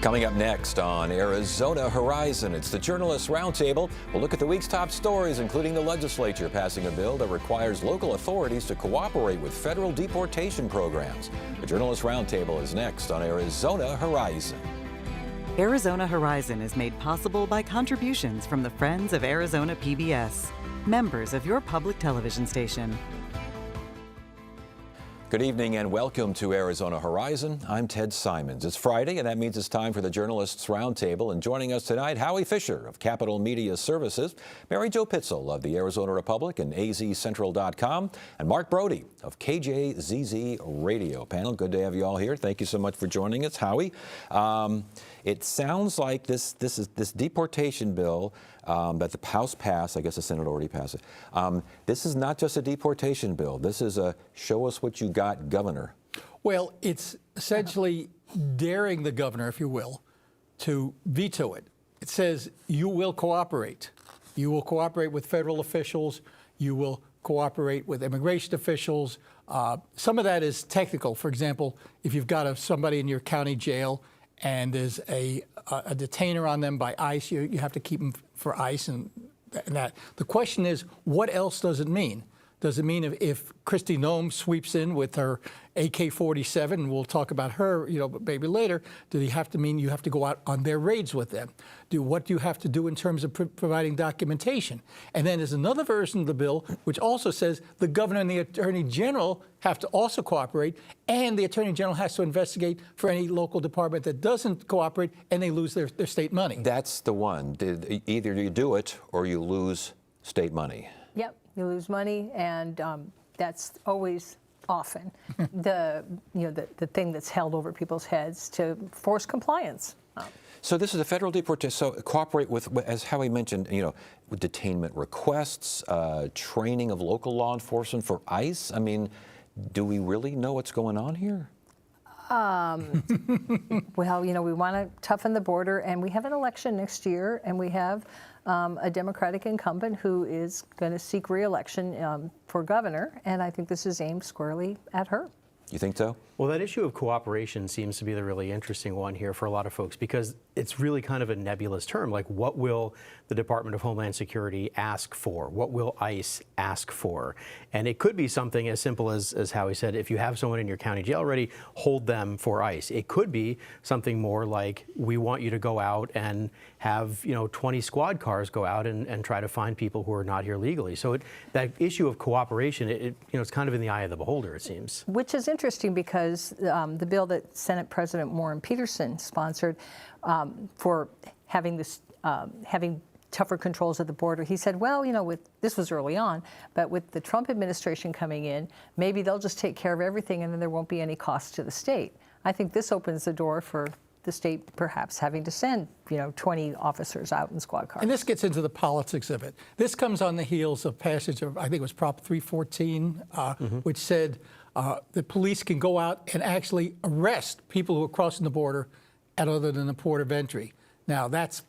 Coming up next on Arizona Horizon, it's the Journalists Roundtable. We'll look at the week's top stories, including the legislature passing a bill that requires local authorities to cooperate with federal deportation programs. The Journalists Roundtable is next on Arizona Horizon. Arizona Horizon is made possible by contributions from the Friends of Arizona PBS, members of your public television station. Good evening and welcome to Arizona Horizon. I'm Ted Simons. It's Friday, and that means it's time for the Journalists Roundtable. And joining us tonight, Howie Fisher of Capital Media Services, Mary Jo Pitzel of the Arizona Republic and azcentral.com, and Mark Brody of KJZZ Radio. Panel, good to have you all here. Thank you so much for joining us. Howie, it sounds like this deportation bill that the House passed, I guess the Senate already passed it. This is not just a deportation bill. This is a show us what you got governor. Well, it's essentially daring the governor, if you will, to veto it. It says you will cooperate. You will cooperate with federal officials. You will cooperate with immigration officials. Some of that is technical. For example, if you've got somebody in your county jail and there's a detainer on them by ICE, you have to keep them for ICE and that. The question is, what else does it mean? Does it mean if Kristi Noem sweeps in with her AK-47, and we'll talk about her, maybe later, do you have to mean you have to go out on their raids with them? What do you have to do in terms of providing documentation? And then there's another version of the bill which also says the governor and the attorney general have to also cooperate, and the attorney general has to investigate for any local department that doesn't cooperate and they lose their state money. That's the one. Either you do it or you lose state money. Yep, you lose money, and that's always often the thing that's held over people's heads to force compliance. So this is a federal deportation. So cooperate with, as Howie mentioned, with detainment requests, training of local law enforcement for ICE. I mean, do we really know what's going on here? Well, we want to toughen the border, and we have an election next year, and we have a Democratic incumbent who is going to seek re-election for governor, and I think this is aimed squarely at her. You think so? Well, that issue of cooperation seems to be the really interesting one here for a lot of folks, because it's really kind of a nebulous term. Like, what will the Department of Homeland Security ask for? What will ICE ask for? And it could be something as simple as Howie said, if you have someone in your county jail already, hold them for ICE. It could be something more like, we want you to go out and have 20 squad cars go out and try to find people who are not here legally. So that issue of cooperation, it's kind of in the eye of the beholder, it seems. Which is interesting because the bill that Senate President Warren Peterson sponsored for having tougher controls at the border, he said, well, this was early on, but with the Trump administration coming in, maybe they'll just take care of everything and then there won't be any cost to the state. I think this opens the door for the state perhaps having to send 20 officers out in squad cars. And this gets into the politics of it. This comes on the heels of passage of, I think it was Prop 314, which said the police can go out and actually arrest people who are crossing the border at other than the port of entry. Now, that's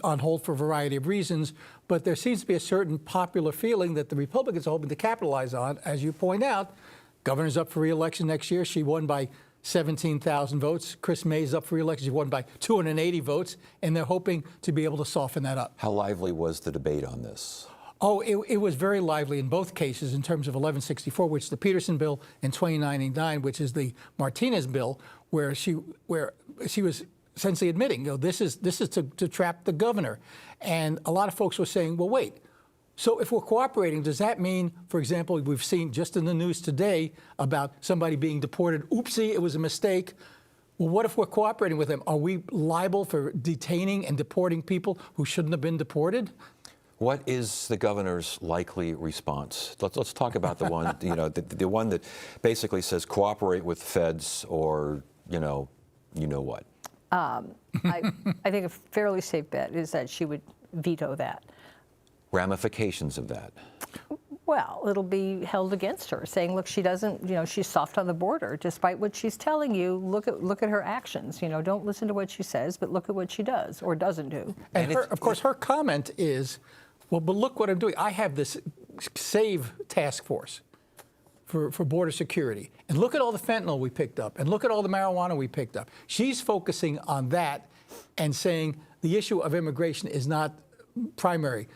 on hold for a variety of reasons, but there seems to be a certain popular feeling that the Republicans are hoping to capitalize on. As you point out, governor's up for re-election next year. She won by 17,000 votes. Chris May's up for re-election. She won by 280 votes, and they're hoping to be able to soften that up. How lively was the debate on this? Oh, it was very lively in both cases in terms of 1164, which is the Peterson bill, and 2099, which is the Martinez bill, where she was essentially admitting, this is to trap the governor. And a lot of folks were saying, well, wait. So if we're cooperating, does that mean, for example, we've seen just in the news today about somebody being deported. Oopsie, it was a mistake. Well, what if we're cooperating with them? Are we liable for detaining and deporting people who shouldn't have been deported? What is the governor's likely response? Let's talk about the one, the one that basically says cooperate with feds or, what. I think a fairly safe bet is that she would veto that. Ramifications of that? Well, it'll be held against her, saying, look, she doesn't, she's soft on the border. Despite what she's telling you, look at her actions. Don't listen to what she says, but look at what she does or doesn't do. And of course, her comment is, well, but look what I'm doing. I have this SAVE task force for border security. And look at all the fentanyl we picked up. And look at all the marijuana we picked up. She's focusing on that and saying the issue of immigration is not primary.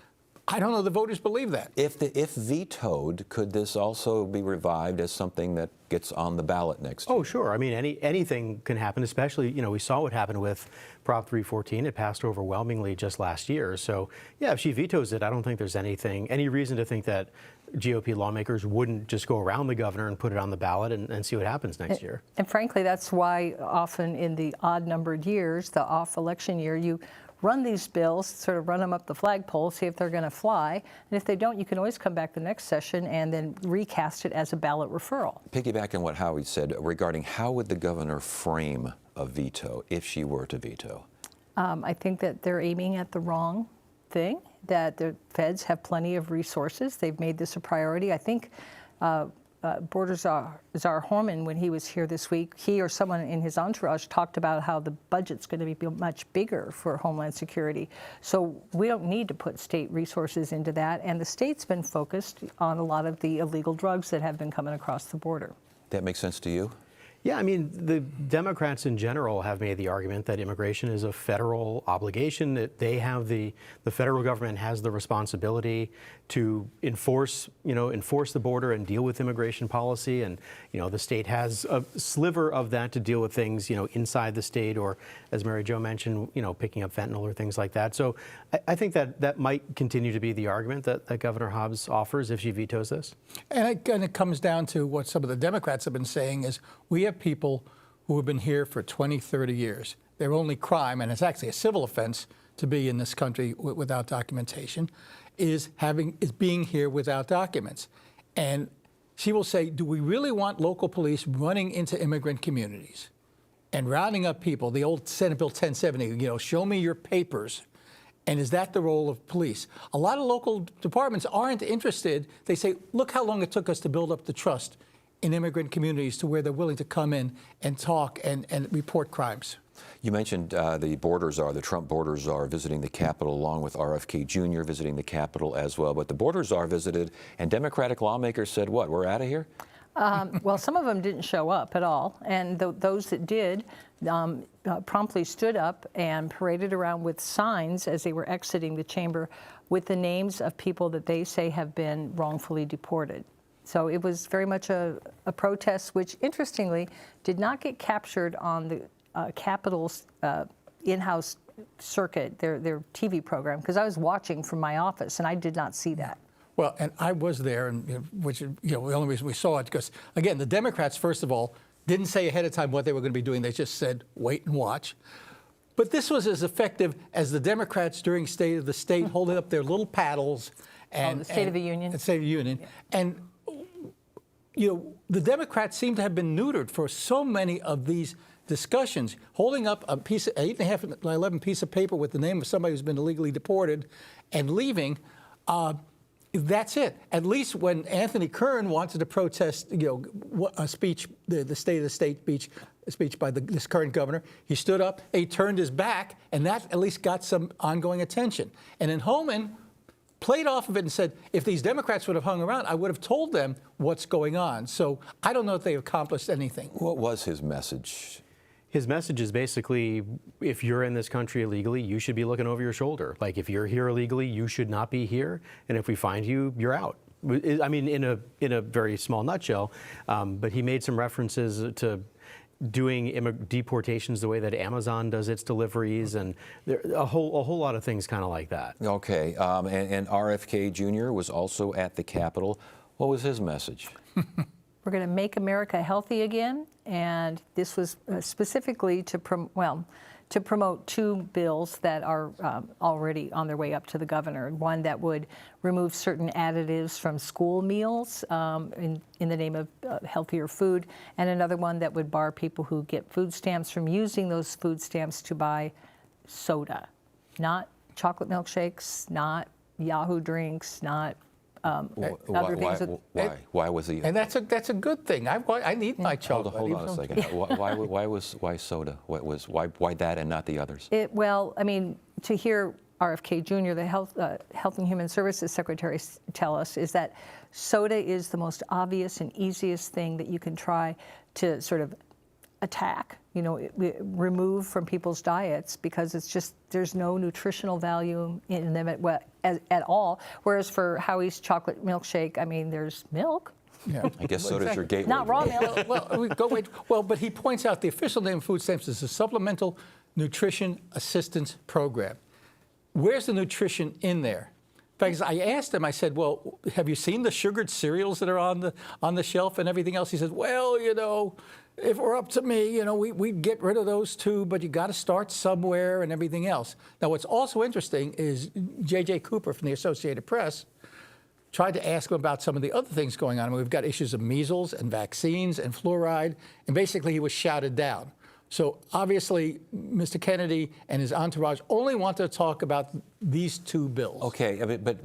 I don't know the voters believe that. If vetoed, could this also be revived as something that gets on the ballot next year? Oh, sure. I mean, anything can happen, especially, we saw what happened with Prop 314. It passed overwhelmingly just last year. So, yeah, if she vetoes it, I don't think there's any reason to think that GOP lawmakers wouldn't just go around the governor and put it on the ballot and see what happens next year. And frankly, that's why often in the odd-numbered years, the off-election year, you run these bills, sort of run them up the flagpole, see if they're going to fly. And if they don't, you can always come back the next session and then recast it as a ballot referral. Piggyback on what Howie said regarding how would the governor frame a veto if she were to veto? I think that they're aiming at the wrong thing, that the feds have plenty of resources. They've made this a priority. I think Border Czar Horman, when he was here this week, he or someone in his entourage talked about how the budget's going to be much bigger for Homeland Security. So we don't need to put state resources into that. And the state's been focused on a lot of the illegal drugs that have been coming across the border. That makes sense to you? Yeah, I mean, the Democrats in general have made the argument that immigration is a federal obligation, that they have the federal government has the responsibility to enforce the border and deal with immigration policy. And, the state has a sliver of that to deal with things, inside the state, or as Mary Jo mentioned, picking up fentanyl or things like that. So I think that might continue to be the argument that Governor Hobbs offers if she vetoes this. And it comes down to what some of the Democrats have been saying is we have people who have been here for 20, 30 years. Their only crime, and it's actually a civil offense to be in this country without documentation, is being here without documents. And she will say, do we really want local police running into immigrant communities and rounding up people? The old Senate Bill 1070, show me your papers. And is that the role of police? A lot of local departments aren't interested. They say, look how long it took us to build up the trust in immigrant communities to where they're willing to come in and talk and report crimes. You mentioned the border czar, the Trump border czar, visiting the Capitol along with RFK Jr. visiting the Capitol as well. But the border czar visited, and Democratic lawmakers said, what, we're out of here? Well, some of them didn't show up at all, and those that did promptly stood up and paraded around with signs as they were exiting the chamber with the names of people that they say have been wrongfully deported. So it was very much a protest, which interestingly did not get captured on the Capitol's in-house circuit, their TV program, because I was watching from my office and I did not see that. Well, and I was there, and which the only reason we saw it because again, the Democrats first of all didn't say ahead of time what they were going to be doing. They just said wait and watch. But this was as effective as the Democrats during State of the State holding up their little paddles and the State of the Union. The State of the Union, yeah. And the Democrats seem to have been neutered for so many of these discussions, holding up a piece of 8.5 by 11 piece of paper with the name of somebody who's been illegally deported and leaving. That's it. At least when Anthony Kern wanted to protest, a speech, the State of the State speech by this current governor, he stood up, he turned his back, and that at least got some ongoing attention. And then Homan played off of it and said, if these Democrats would have hung around, I would have told them what's going on. So I don't know if they accomplished anything. What was his message? His message is basically, if you're in this country illegally, you should be looking over your shoulder. Like, if you're here illegally, you should not be here. And if we find you, you're out. I mean, in a very small nutshell. But he made some references to doing deportations the way that Amazon does its deliveries, and a whole lot of things kind of like that. Okay, and RFK Jr. was also at the Capitol. What was his message? We're going to make America healthy again, and this was specifically to promote two bills that are already on their way up to the governor. One that would remove certain additives from school meals in the name of healthier food, and another one that would bar people who get food stamps from using those food stamps to buy soda, not chocolate milkshakes, not Yahoo drinks, not other things. Why was he? And that's a good thing. I need my chocolate. Hold on a second. Why soda? Why that and not the others? Well, I mean, to hear RFK Jr., the Health and Human Services Secretary, tell us is that soda is the most obvious and easiest thing that you can try to sort of attack removed from people's diets because it's just there's no nutritional value in them at all. Whereas for Howie's chocolate milkshake, I mean, there's milk. Yeah. I guess so does your gateway. Not raw drug. milk. Well, but he points out the official name of food stamps is the Supplemental Nutrition Assistance Program. Where's the nutrition in there? In fact, I asked him, I said, well, have you seen the sugared cereals that are on the shelf and everything else? He said, well, if it were up to me, we'd get rid of those too, but you got to start somewhere and everything else. Now, what's also interesting is J.J. Cooper from the Associated Press tried to ask him about some of the other things going on. We've got issues of measles and vaccines and fluoride, and basically he was shouted down. So obviously, Mr. Kennedy and his entourage only want to talk about these two bills. Okay, but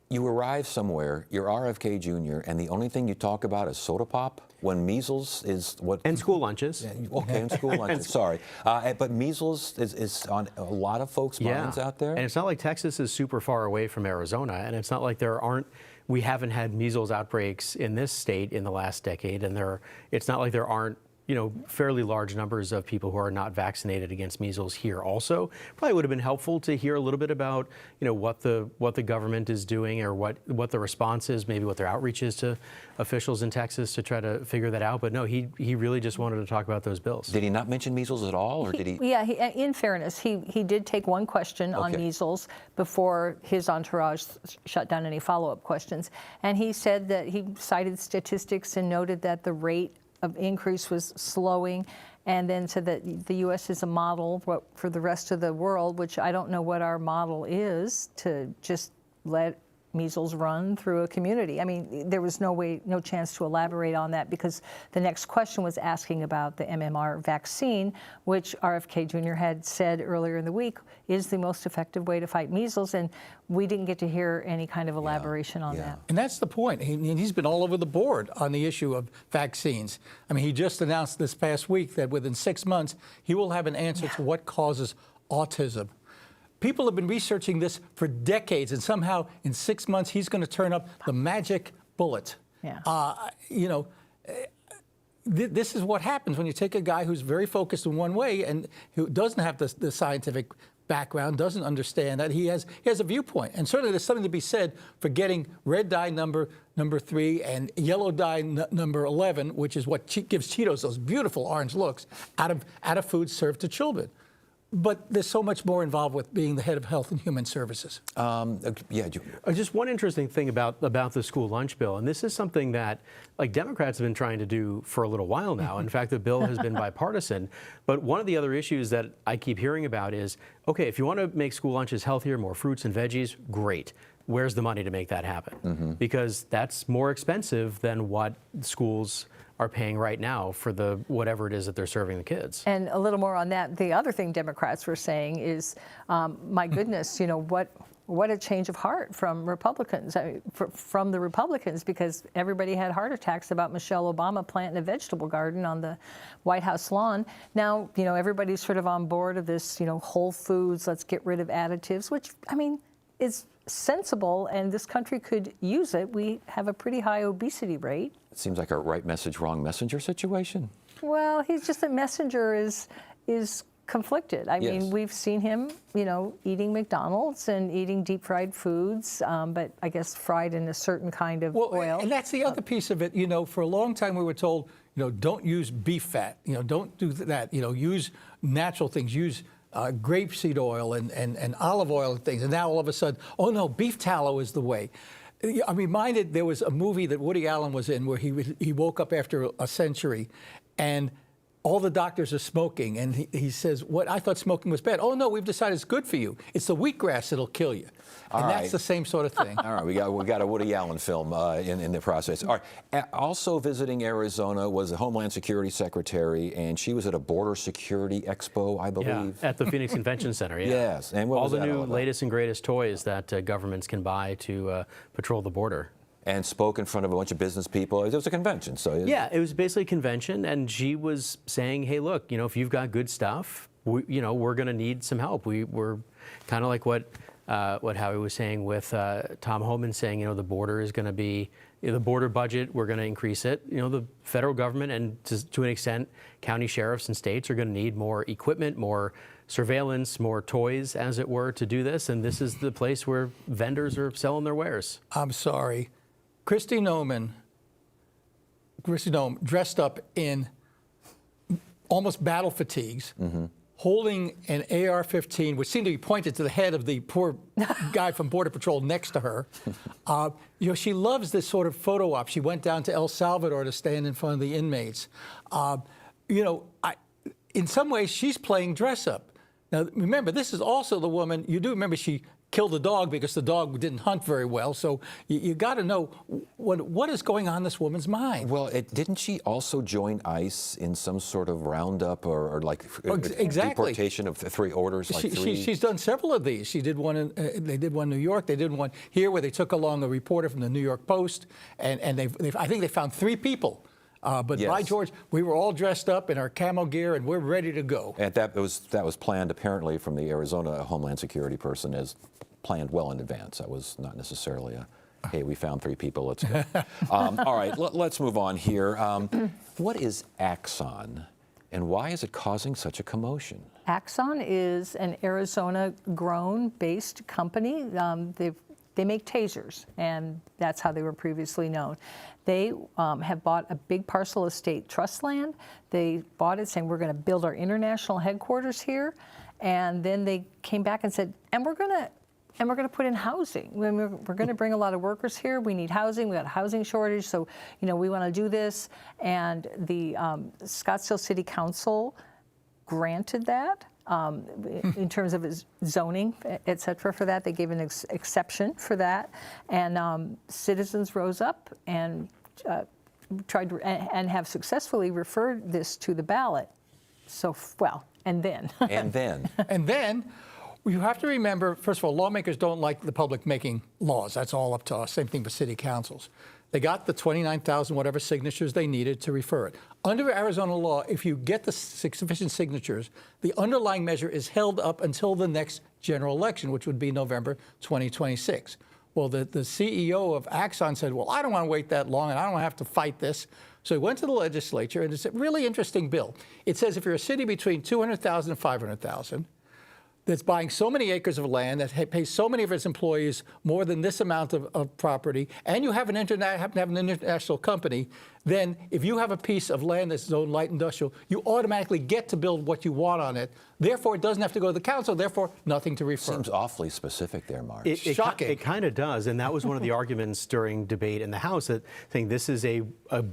you arrive somewhere, you're RFK Jr., and the only thing you talk about is soda pop when measles is what? And school lunches. Okay, and school lunches, sorry. But measles is on a lot of folks' minds out there. And it's not like Texas is super far away from Arizona, and it's not like we haven't had measles outbreaks in this state in the last decade, and it's not like there aren't fairly large numbers of people who are not vaccinated against measles here also. Probably would have been helpful to hear a little bit about, what the government is doing or what the response is, maybe what their outreach is to officials in Texas to try to figure that out. But no, he really just wanted to talk about those bills. Did he not mention measles at all, or did he? Yeah, in fairness, he did take one question on measles before his entourage shut down any follow-up questions. And he said that he cited statistics and noted that the rate of increase was slowing, and then said that the U.S. is a model for the rest of the world, which I don't know what our model is, to just let measles run through a community. I mean, there was no chance to elaborate on that because the next question was asking about the MMR vaccine, which RFK Jr. had said earlier in the week is the most effective way to fight measles, and we didn't get to hear any kind of elaboration on that. And that's the point. He's been all over the board on the issue of vaccines. I mean, he just announced this past week that within 6 months, he will have an answer to what causes autism. People have been researching this for decades, and somehow in 6 months, he's going to turn up the magic bullet. Yeah. This is what happens when you take a guy who's very focused in one way and who doesn't have the scientific background, doesn't understand that he has a viewpoint. And certainly there's something to be said for getting red dye number 3 and yellow dye number 11, which is what gives Cheetos those beautiful orange looks, out of food served to children. But there's so much more involved with being the head of Health and Human Services. Just one interesting thing about the school lunch bill, and this is something that Democrats have been trying to do for a little while now. In fact, the bill has been bipartisan. But one of the other issues that I keep hearing about is, okay, if you want to make school lunches healthier, more fruits and veggies, great. Where's the money to make that happen? Because that's more expensive than what schools are paying right now for the whatever it is that they're serving the kids. And a little more on that, the other thing Democrats were saying is, my goodness, what a change of heart from Republicans, from the Republicans, because everybody had heart attacks about Michelle Obama planting a vegetable garden on the White House lawn. Now, everybody's sort of on board of this, Whole Foods, let's get rid of additives, which, I mean, is sensible, and this country could use it. We have a pretty high obesity rate. It seems like a right message, wrong messenger situation. Well, he's just a messenger is conflicted. I mean, we've seen him, eating McDonald's and eating deep fried foods, but I guess fried in a certain kind of oil. And that's the other piece of it. For a long time we were told, don't use beef fat. Don't do that. Use natural things. Use grapeseed oil and olive oil and things. And now all of a sudden, oh no, beef tallow is the way. I'm reminded there was a movie that Woody Allen was in where he woke up after a century and all the doctors are smoking. And he says, "What? I thought smoking was bad." "Oh, no, we've decided it's good for you. It's the wheatgrass that'll kill you." And that's the same sort of thing. All right, we got a Woody Allen film in the process. All right, also visiting Arizona was the Homeland Security Secretary, and she was at a border security expo, I believe. Yeah, at the Phoenix Convention Center. Yeah. Yes, and what all was the that new all about? latest and greatest toys that governments can buy to patrol the border. And spoke in front of a bunch of business people. It was a convention, so yeah, it was basically a convention, and she was saying, "Hey, look, if you've got good stuff, we're going to need some help. We're kind of like what Howie was saying with Tom Homan saying, the border is going to be The border budget, we're going to increase it. The federal government and to an extent, county sheriffs and states are going to need more equipment, more surveillance, more toys, as it were, to do this. And this is the place where vendors are selling their wares. I'm sorry. Kristi Noem dressed up in almost battle fatigues, holding an AR-15, which seemed to be pointed to the head of the poor guy from Border Patrol next to her. She loves this sort of photo op. She went down to El Salvador to stand in front of the inmates. In some ways, she's playing dress up. Now, remember, this is also the woman, you do remember she killed a dog because the dog didn't hunt very well. So you got to know what is going on in this woman's mind. Well, didn't she also join ICE in some sort of roundup or deportation of 3 orders? She's done several of these. She did one. They did one in New York. They did one here where they took along a reporter from the New York Post, and I think they found 3 people. But yes. By George, we were all dressed up in our camo gear, and we're ready to go. And that was planned apparently from the Arizona Homeland Security person as planned well in advance. That was not necessarily a, hey, we found 3 people, let's go. All right, let's move on here. What is Axon, and why is it causing such a commotion? Axon is an Arizona-grown based company. They make tasers, and that's how they were previously known. They have bought a big parcel of state trust land. They bought it saying, we're going to build our international headquarters here. And then they came back and said, and we're going to put in housing. We're going to bring a lot of workers here. We need housing. We got a housing shortage. So, we want to do this. And the Scottsdale City Council granted that. In terms of its zoning, et cetera, for that. They gave an exception for that. And citizens rose up and tried to, and have successfully referred this to the ballot. So, and then. And then. And then, you have to remember, first of all, lawmakers don't like the public making laws. That's all up to us. Same thing with city councils. They got the 29,000 whatever signatures they needed to refer it. Under Arizona law, if you get the sufficient signatures, the underlying measure is held up until the next general election, which would be November 2026. Well, the CEO of Axon said, well, I don't want to wait that long, and I don't want to have to fight this. So he went to the legislature, and it's a really interesting bill. It says if you're a city between 200,000 and 500,000, that's buying so many acres of land, that pays so many of its employees more than this amount of property, and you have happen to have an international company, then if you have a piece of land that's zoned light industrial, you automatically get to build what you want on it. Therefore, it doesn't have to go to the council. Therefore, nothing to refer. Seems awfully specific there, Mark. Shocking. It kind of does, and that was one of the arguments during debate in the House, that saying this is a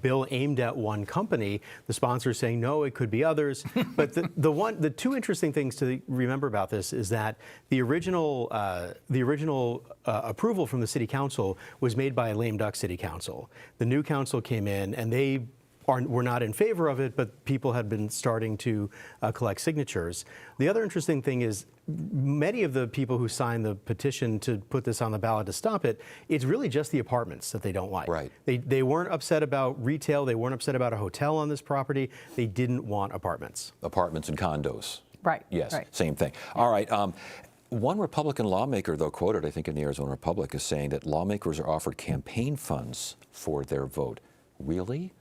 bill aimed at one company. The sponsor saying no, it could be others. But the 2 interesting things to remember about this is that the original approval from the City Council was made by a lame duck City Council. The new council came in, and they were not in favor of it, but people had been starting to collect signatures. The other interesting thing is many of the people who signed the petition to put this on the ballot to stop it, it's really just the apartments that they don't like. Right. They weren't upset about retail. They weren't upset about a hotel on this property. They didn't want apartments. Apartments and condos. Right. Yes, right. Same thing. All right. One Republican lawmaker, though, quoted, I think, in the Arizona Republic, is saying that lawmakers are offered campaign funds for their vote. Really?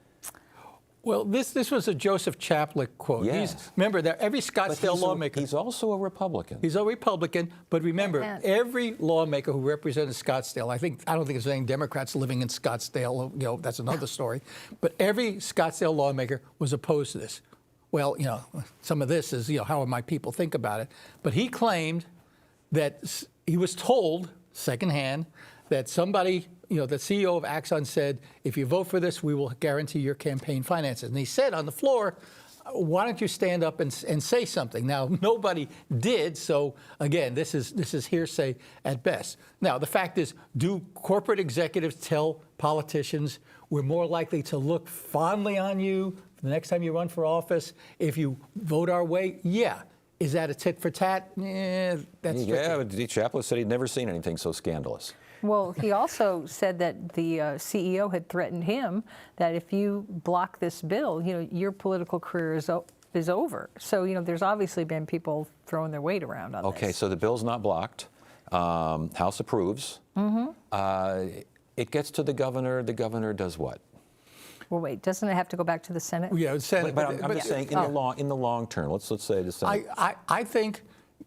Well, this was a Joseph Chaplik quote. Yes. Remember that every Scottsdale lawmaker. He's also a Republican. He's a Republican, but remember, And- every lawmaker who represented Scottsdale, I don't think there's any Democrats living in Scottsdale, that's another story, but every Scottsdale lawmaker was opposed to this. Well, some of this is, how my people think about it. But he claimed that he was told secondhand that somebody, the CEO of Axon said, if you vote for this, we will guarantee your campaign finances. And he said on the floor, why don't you stand up and say something? Now, nobody did, so again, this is hearsay at best. Now, the fact is, do corporate executives tell politicians we're more likely to look fondly on you the next time you run for office if you vote our way? Yeah. Is that a tit for tat? That's Yeah, but Chaplik said he'd never seen anything so scandalous. Well, he also said that the CEO had threatened him that if you block this bill, your political career is over. So, there's obviously been people throwing their weight around on this. Okay, so the bill's not blocked. House approves. It gets to the governor does what? Well, wait, doesn't it have to go back to the Senate? Yeah, Senate. But I'm just saying, in the long term, let's say the Senate. I think,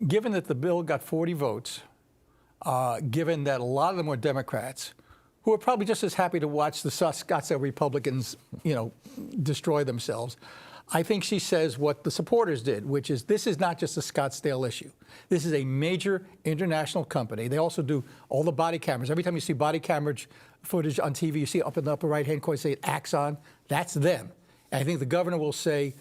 given that the bill got 40 votes, given that a lot of them were Democrats, who are probably just as happy to watch the Scottsdale Republicans, destroy themselves, I think she says what the supporters did, which is this is not just a Scottsdale issue. This is a major international company. They also do all the body cameras. Every time you see body camera footage on TV, you see up in the upper right-hand corner, say Axon. That's them. And I think the governor will say,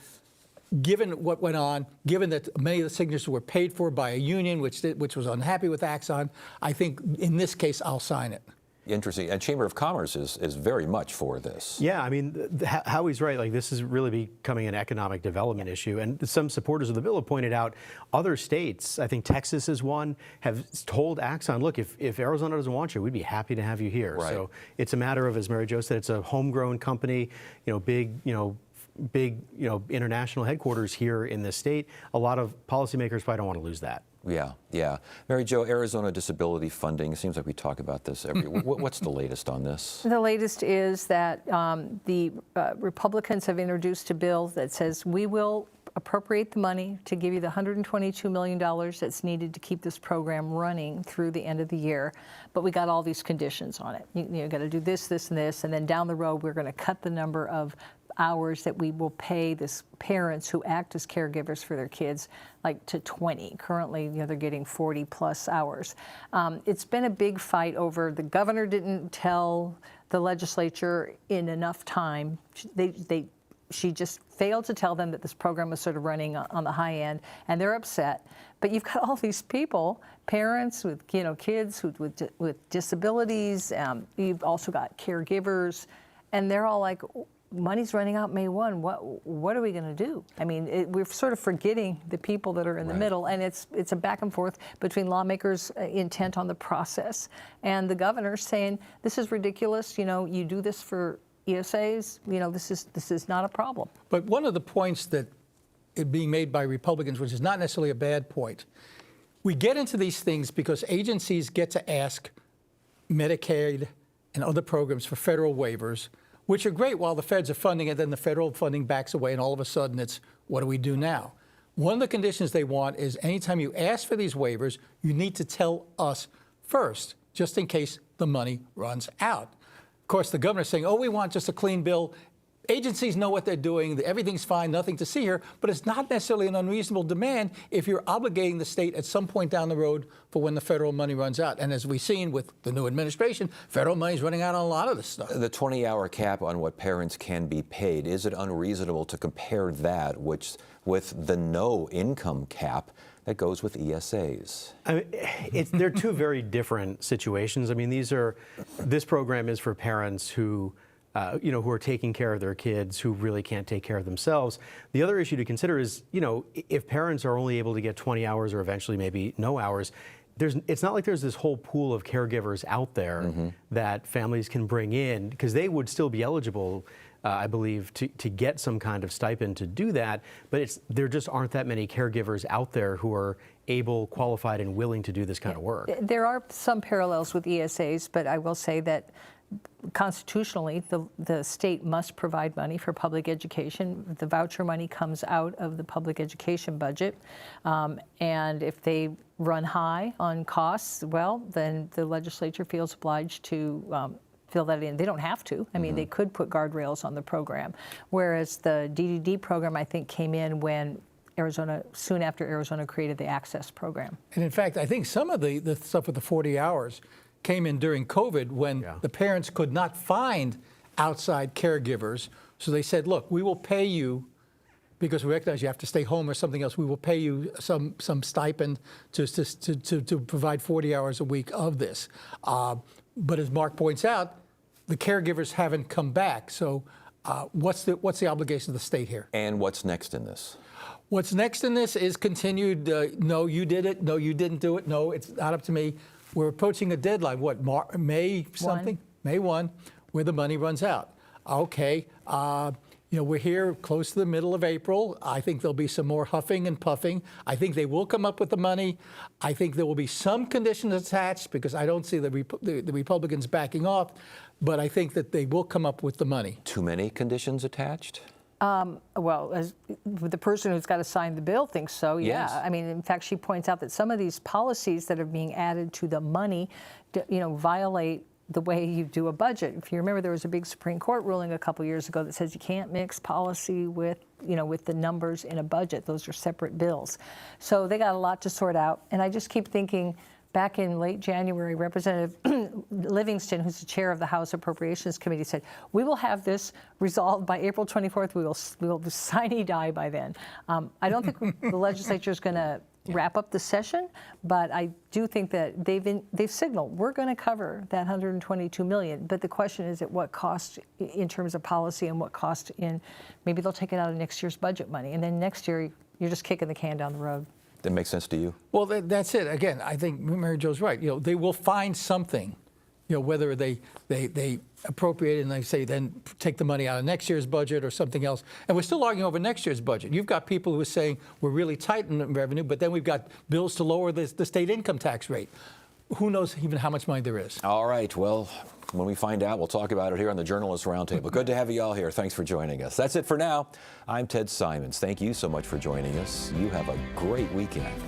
given what went on, given that many of the signatures were paid for by a union which was unhappy with Axon, I think in this case I'll sign it. Interesting. And Chamber of Commerce is very much for this. Yeah, I mean, Howie's right. Like, this is really becoming an economic development issue. And some supporters of the bill have pointed out other states, I think Texas is one, have told Axon, look, if Arizona doesn't want you, we'd be happy to have you here. Right. So it's a matter of, as Mary Jo said, it's a homegrown company, big international headquarters here in this state. A lot of policymakers probably don't want to lose that. Yeah. Mary Jo, Arizona disability funding, seems like we talk about this every what's the latest on this? The latest is that the Republicans have introduced a bill that says we will appropriate the money to give you the $122 million that's needed to keep this program running through the end of the year. But we got all these conditions on it. You got to do this, this, and this, and then down the road we're going to cut the number of hours that we will pay this parents who act as caregivers for their kids, like to 20. Currently, they're getting 40 plus hours. It's been a big fight over. The governor didn't tell the legislature in enough time. She just failed to tell them that this program was sort of running on the high end, and they're upset. But you've got all these people, parents with kids with disabilities. You've also got caregivers, and they're all like, money's running out May 1. What are we going to do? I mean, we're sort of forgetting the people that are in the middle, and it's a back and forth between lawmakers' intent on the process and the governor saying this is ridiculous. You do this for ESAs. This is not a problem. But one of the points that is being made by Republicans, which is not necessarily a bad point, we get into these things because agencies get to ask Medicaid and other programs for federal waivers, which are great while the feds are funding it, then the federal funding backs away, and all of a sudden it's, what do we do now? One of the conditions they want is anytime you ask for these waivers, you need to tell us first, just in case the money runs out. Of course, the governor's saying, we want just a clean bill. Agencies know what they're doing. Everything's fine, nothing to see here. But it's not necessarily an unreasonable demand if you're obligating the state at some point down the road for when the federal money runs out. And as we've seen with the new administration, federal money's running out on a lot of this stuff. The 20-hour cap on what parents can be paid, is it unreasonable to compare that with the no income cap that goes with ESAs? I mean, they're two very different situations. I mean, this program is for parents who who are taking care of their kids who really can't take care of themselves. The other issue to consider is, if parents are only able to get 20 hours or eventually maybe no hours, it's not like there's this whole pool of caregivers out there that families can bring in, because they would still be eligible, I believe, to get some kind of stipend to do that. But there just aren't that many caregivers out there who are able, qualified, and willing to do this kind of work. There are some parallels with ESAs, but I will say that constitutionally, the state must provide money for public education. The voucher money comes out of the public education budget. And if they run high on costs, well, then the legislature feels obliged to fill that in. They don't have to. I mean, they could put guardrails on the program. Whereas the DDD program, I think, came in when soon after Arizona created the Access program. And in fact, I think some of the stuff with the 40 hours came in during COVID when the parents could not find outside caregivers. So they said, look, we will pay you, because we recognize you have to stay home or something else, we will pay you some stipend to provide 40 hours a week of this. But as Mark points out, the caregivers haven't come back. So what's the obligation of the state here? And what's next in this? What's next in this is continued, no, you did it, no, you didn't do it, no, it's not up to me. We're approaching a deadline, May something? May 1, where the money runs out. Okay, we're here close to the middle of April. I think there'll be some more huffing and puffing. I think they will come up with the money. I think there will be some conditions attached because I don't see the Republicans backing off, but I think that they will come up with the money. Too many conditions attached? Well, as the person who's got to sign the bill thinks so, yeah. Yes. I mean, in fact, she points out that some of these policies that are being added to the money, violate the way you do a budget. If you remember, there was a big Supreme Court ruling a couple years ago that says you can't mix policy with the numbers in a budget. Those are separate bills. So they got a lot to sort out. And I just keep thinking, back in late January, Representative Livingston, who's the chair of the House Appropriations Committee, said, we will have this resolved by April 24th. We will sine die by then. I don't think the legislature is going to wrap up the session, but I do think that they've signaled we're going to cover that $122 million. But the question is at what cost in terms of policy and what cost in, maybe they'll take it out of next year's budget money. And then next year, you're just kicking the can down the road. That makes sense to you? Well, that's it. Again, I think Mary Jo's right. They will find something, whether they appropriate it and they say then take the money out of next year's budget or something else. And we're still arguing over next year's budget. You've got people who are saying we're really tight in revenue, but then we've got bills to lower the state income tax rate. Who knows even how much money there is? All right. Well, when we find out, we'll talk about it here on the Journalists Roundtable. Good to have you all here. Thanks for joining us. That's it for now. I'm Ted Simons. Thank you so much for joining us. You have a great weekend.